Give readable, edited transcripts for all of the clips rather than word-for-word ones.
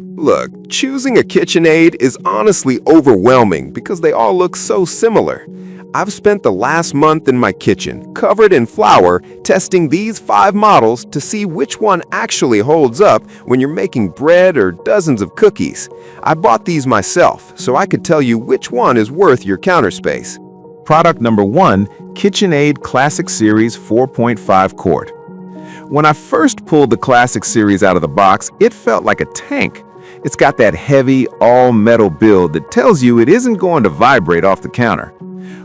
Look, choosing a KitchenAid is honestly overwhelming because they all look so similar. I've spent the last month in my kitchen, covered in flour, testing these 5 models to see which one actually holds up when you're making bread or dozens of cookies. I bought these myself, so I could tell you which one is worth your counter space. Product number 1, KitchenAid Classic Series 4.5 quart. When I first pulled the Classic Series out of the box, it felt like a tank. It's got that heavy, all-metal build that tells you it isn't going to vibrate off the counter.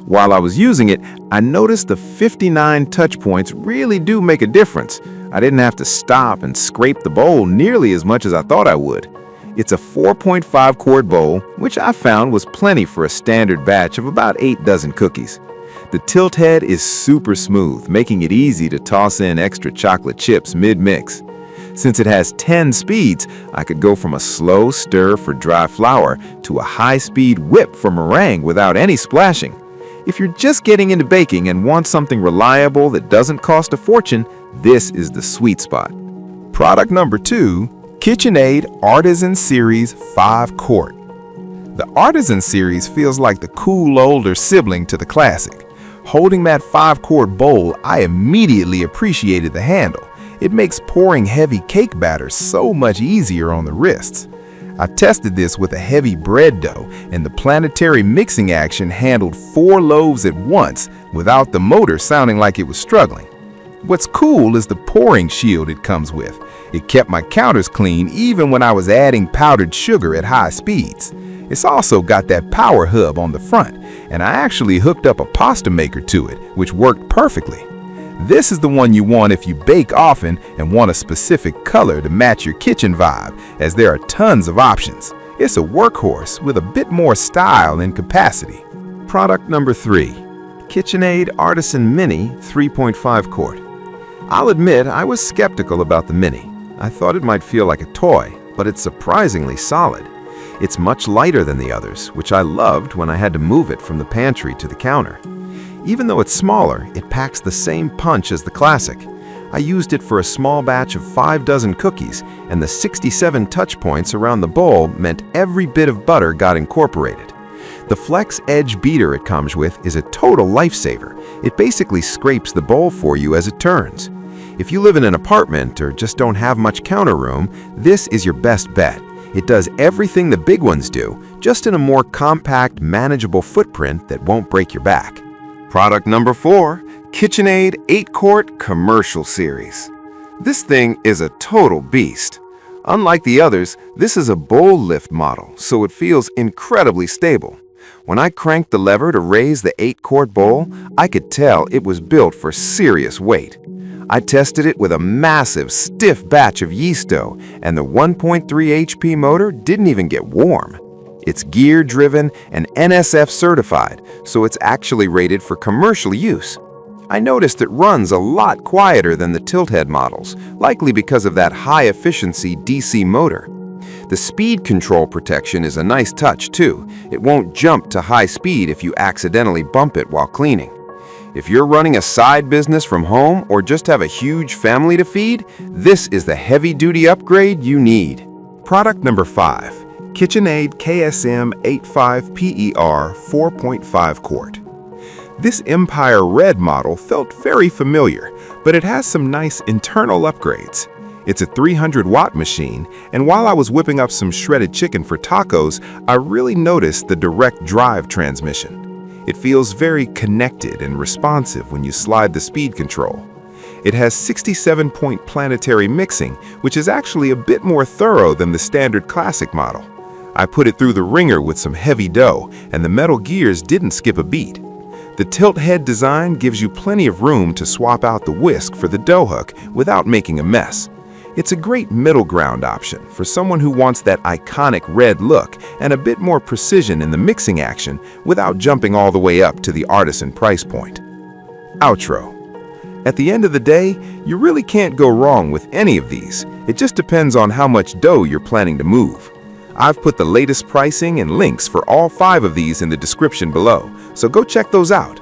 While I was using it, I noticed the 59 touch points really do make a difference. I didn't have to stop and scrape the bowl nearly as much as I thought I would. It's a 4.5 quart bowl, which I found was plenty for a standard batch of about 8 dozen cookies. The tilt head is super smooth, making it easy to toss in extra chocolate chips mid-mix. Since it has 10 speeds, I could go from a slow stir for dry flour to a high-speed whip for meringue without any splashing. If you're just getting into baking and want something reliable that doesn't cost a fortune, this is the sweet spot. Product number 2, KitchenAid Artisan Series 5 quart. The Artisan Series feels like the cool older sibling to the Classic. Holding that 5 quart bowl, I immediately appreciated the handle. It makes pouring heavy cake batter so much easier on the wrists. I tested this with a heavy bread dough, and the planetary mixing action handled 4 loaves at once without the motor sounding like it was struggling. What's cool is the pouring shield it comes with. It kept my counters clean even when I was adding powdered sugar at high speeds. It's also got that power hub on the front, and I actually hooked up a pasta maker to it, which worked perfectly. This is the one you want if you bake often and want a specific color to match your kitchen vibe, as there are tons of options. It's a workhorse with a bit more style and capacity. Product number 3, KitchenAid Artisan Mini 3.5 quart. I'll admit I was skeptical about the Mini. I thought it might feel like a toy, but it's surprisingly solid. It's much lighter than the others, which I loved when I had to move it from the pantry to the counter. Even though it's smaller, it packs the same punch as the Classic. I used it for a small batch of 5 dozen cookies, and the 67 touch points around the bowl meant every bit of butter got incorporated. The Flex Edge beater it comes with is a total lifesaver. It basically scrapes the bowl for you as it turns. If you live in an apartment or just don't have much counter room, this is your best bet. It does everything the big ones do, just in a more compact, manageable footprint that won't break your back. Product number 4, KitchenAid 8 quart Commercial Series. This thing is a total beast. Unlike the others, this is a bowl lift model, so it feels incredibly stable. When I cranked the lever to raise the 8 quart bowl, I could tell it was built for serious weight. I tested it with a massive, stiff batch of yeast dough, and the 1.3 HP motor didn't even get warm. It's gear-driven and NSF certified, so it's actually rated for commercial use. I noticed it runs a lot quieter than the tilt-head models, likely because of that high-efficiency DC motor. The speed control protection is a nice touch, too. It won't jump to high speed if you accidentally bump it while cleaning. If you're running a side business from home or just have a huge family to feed, this is the heavy-duty upgrade you need. Product number 5, KitchenAid KSM 85PER 4.5 quart. This Empire Red model felt very familiar, but it has some nice internal upgrades. It's a 300-watt machine, and while I was whipping up some shredded chicken for tacos, I really noticed the direct drive transmission. It feels very connected and responsive when you slide the speed control. It has 67-point planetary mixing, which is actually a bit more thorough than the standard Classic model. I put it through the ringer with some heavy dough, and the metal gears didn't skip a beat. The tilt head design gives you plenty of room to swap out the whisk for the dough hook without making a mess. It's a great middle ground option for someone who wants that iconic red look and a bit more precision in the mixing action without jumping all the way up to the artisan price point. Outro. At the end of the day, you really can't go wrong with any of these. It just depends on how much dough you're planning to move. I've put the latest pricing and links for all 5 of these in the description below, so go check those out.